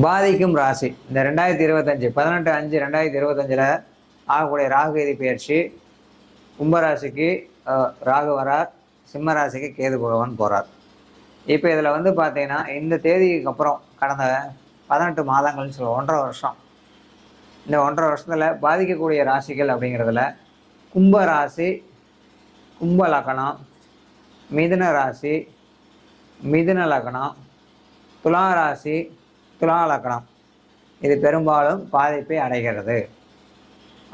பாதிக்கும் ராசி இந்த 2025 18/5/2025 ஆகக்கூடிய ராகு கேது பயிற்சி கும்பராசிக்கு ராகு வரார், சிம்ம ராசிக்கு கேது பகவான் போகிறார். இப்போ இதில் வந்து பார்த்தீங்கன்னா இந்த தேதிக்கு அப்புறம் கடந்த 18 மாதங்கள்னு சொல்லுவோம், 1.5 வருஷம். இந்த 1.5 வருஷத்தில் பாதிக்கக்கூடிய ராசிகள் அப்படிங்கிறதுல கும்பராசி, கும்ப லக்னம், மிதுன ராசி, மிதுன லக்னம், துலா ராசி, துலா லக்னம் இது பெரும்பாலும் பாதிப்பை அடைகிறது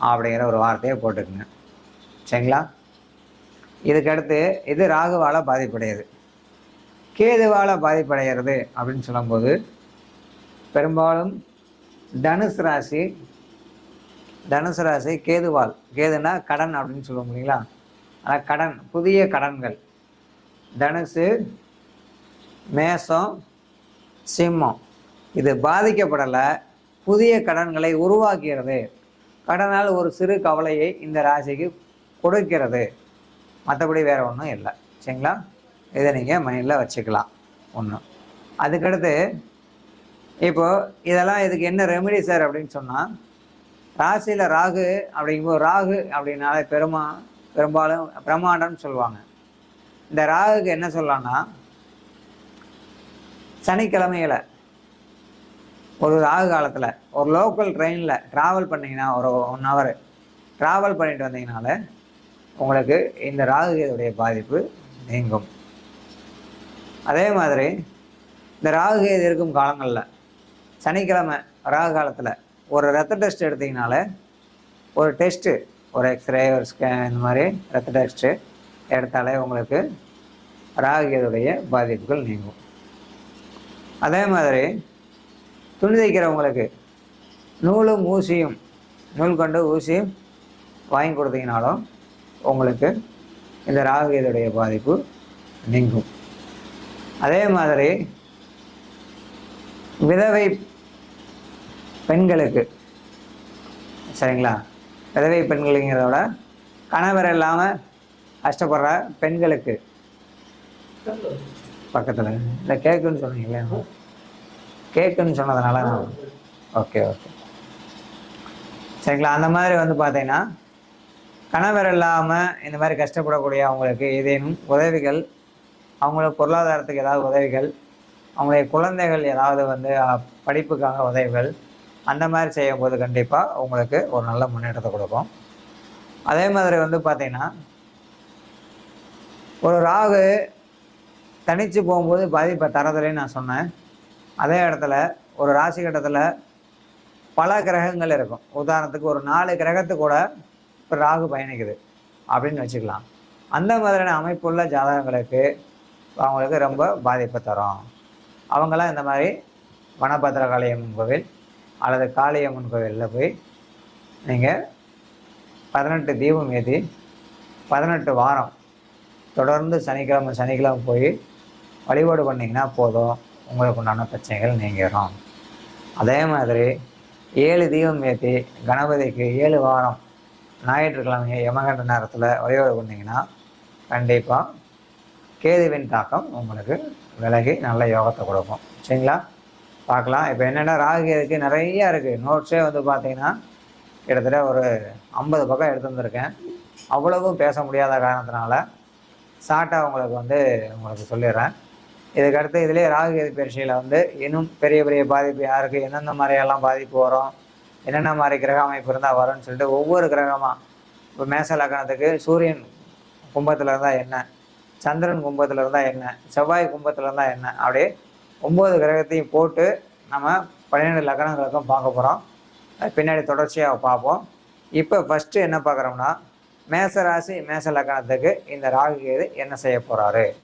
அப்படிங்கிற ஒரு வார்த்தையை போட்டுக்குங்க. சரிங்களா? இதுக்கடுத்து இது ராகுவால் பாதிப்படைகிறது. கேதுவால் பாதிப்படைகிறது அப்படின்னு சொல்லும்போது பெரும்பாலும் தனுசு ராசி, தனுசு ராசி கேதுவால், கேதுனா கடன் அப்படின்னு சொல்லுவோம் இல்லைங்களா? ஆனால் கடன், புதிய கடன்கள் தனுசு, மேசம், சிம்மம் இது பாதிக்கப்படலை. புதிய கடன்களை உருவாக்குகிறது. கடனால் ஒரு சிறு கவலையை இந்த ராசிக்கு கொடுக்கிறது. மற்றபடி வேறு ஒன்றும் இல்லை. சரிங்களா? இதை நீங்கள் மைண்டில் வச்சுக்கலாம். ஒன்று. அதுக்கடுத்து இப்போது இதெல்லாம் இதுக்கு என்ன ரெமெடி சார் அப்படின்னு சொன்னால், ராசியில் ராகு அப்படிங்கும்போது, ராகு அப்படின்னாலே பெரும்பாலும் பிரம்மாண்டம்னு சொல்லுவாங்க. இந்த ராகுக்கு என்ன சொல்லலாம்னா, சனிக்கிழமைகளை ஒரு ராகு காலத்தில் ஒரு லோக்கல் ட்ரெயினில் ட்ராவல் பண்ணிங்கன்னா, ஒரு 1 ஹவர் ட்ராவல் பண்ணிட்டு வந்தீங்கனால உங்களுக்கு இந்த ராகு கேதுடைய பாதிப்பு நீங்கும். அதே மாதிரி இந்த ராகு கேது இருக்கும் காலங்களில் சனிக்கிழமை ராகு காலத்தில் ஒரு ரத்த டெஸ்ட் எடுத்திங்கனால, ஒரு டெஸ்ட்டு, ஒரு எக்ஸ்ரே, ஒரு ஸ்கேன், இந்த மாதிரி ரத்த டெஸ்ட்டு எடுத்தாலே உங்களுக்கு ராகு கேதுடைய பாதிப்புகள் நீங்கும். அதே மாதிரி துணி தைக்கிறவங்களுக்கு நூலும் ஊசியும், நூல் கொண்டு ஊசியும் வாங்கி கொடுத்தீங்கனாலும் உங்களுக்கு இந்த ராகு கேதுடைய பாதிப்பு நீங்கும். அதே மாதிரி விதவை பெண்களுக்கு, சரிங்களா, விதவை பெண்களுங்கிறத விட கணவர் இல்லாமல் கஷ்டப்படுற பெண்களுக்கு, பக்கத்தில் இந்த கேக்குன்னு சொன்னீங்களே, கேக்குன்னு சொன்னதுனால ஓகே சரிங்களா. அந்த மாதிரி வந்து பார்த்தீங்கன்னா கணவர் இல்லாமல் இந்த மாதிரி கஷ்டப்படக்கூடிய அவங்களுக்கு ஏதேனும் உதவிகள், அவங்களுக்கு பொருளாதாரத்துக்கு ஏதாவது உதவிகள், அவங்களுடைய குழந்தைகள் ஏதாவது வந்து படிப்புக்காக உதவிகள், அந்த மாதிரி செய்யும்போது கண்டிப்பாக உங்களுக்கு ஒரு நல்ல முன்னேற்றத்தை கொடுக்கும். அதே மாதிரி வந்து பார்த்திங்கன்னா ஒரு ராகு தனித்து போகும்போது பாதிப்பை தரதில்லைன்னு நான் சொன்னேன். அதே இடத்துல ஒரு ராசி கட்டத்தில் பல கிரகங்கள் இருக்கும். உதாரணத்துக்கு ஒரு 4 கிரகத்து கூட இப்போ ராகு பயணிக்குது அப்படின்னு வச்சுக்கலாம். அந்த மாதிரியான அமைப்புள்ள ஜாதகங்களுக்கு அவங்களுக்கு ரொம்ப பாதிப்பை தரும். அவங்களாம் இந்த மாதிரி வனபத்திர காளியம்மன் கோவில் அல்லது காளியம்மன் கோவிலில் போய் நீங்கள் 18 தீபம் ஏற்றி 18 வாரம் தொடர்ந்து சனிக்கிழமை போய் வழிபாடு பண்ணிங்கன்னா போதும், உங்களுக்கு உண்டான பிரச்சனைகள் நீங்கிடும். அதே மாதிரி 7 தீபம் ஏற்றி கணபதிக்கு 7 வாரம் ஞாயிற்றுக்கிழமை யமகண்ட நேரத்தில் வழிபாடு பண்ணிங்கன்னா கண்டிப்பாக கேதுவின் தாக்கம் உங்களுக்கு விலகி நல்ல யோகத்தை கொடுக்கும். சரிங்களா? பார்க்கலாம். இப்போ என்னென்னா ராகு கேதுக்கு நிறையா இருக்குது. நோட்ஸே வந்து பார்த்தீங்கன்னா கிட்டத்தட்ட ஒரு 50 பக்கம் எடுத்து வந்திருக்கேன். அவ்வளவும் பேச முடியாத காரணத்தினால ஷார்ட்டாக உங்களுக்கு சொல்லிடுறேன். இதுக்கடுத்து இதிலே ராகு கேது பயிற்சியில் வந்து இன்னும் பெரிய பெரிய பாதிப்பு யாருக்கு, எந்தெந்த மாதிரியெல்லாம் பாதிப்பு வரும், என்னென்ன மாதிரி கிரக அமைப்பு இருந்தால் வரும்னு சொல்லிட்டு ஒவ்வொரு கிரகமாக, இப்போ மேச லக்னத்துக்கு சூரியன் கும்பத்தில் இருந்தால் என்ன, சந்திரன் கும்பத்தில் இருந்தால் என்ன, செவ்வாய் கும்பத்தில் இருந்தால் என்ன, அப்படியே 9 கிரகத்தையும் போட்டு நம்ம 12 லக்னங்களுக்கும் பார்க்க போகிறோம். பின்னாடி தொடர்ச்சியாக பார்ப்போம். இப்போ ஃபஸ்ட்டு என்ன பார்க்குறோம்னா, மேச ராசி மேச லக்னத்துக்கு இந்த ராகு கேது என்ன செய்ய போகிறாரு.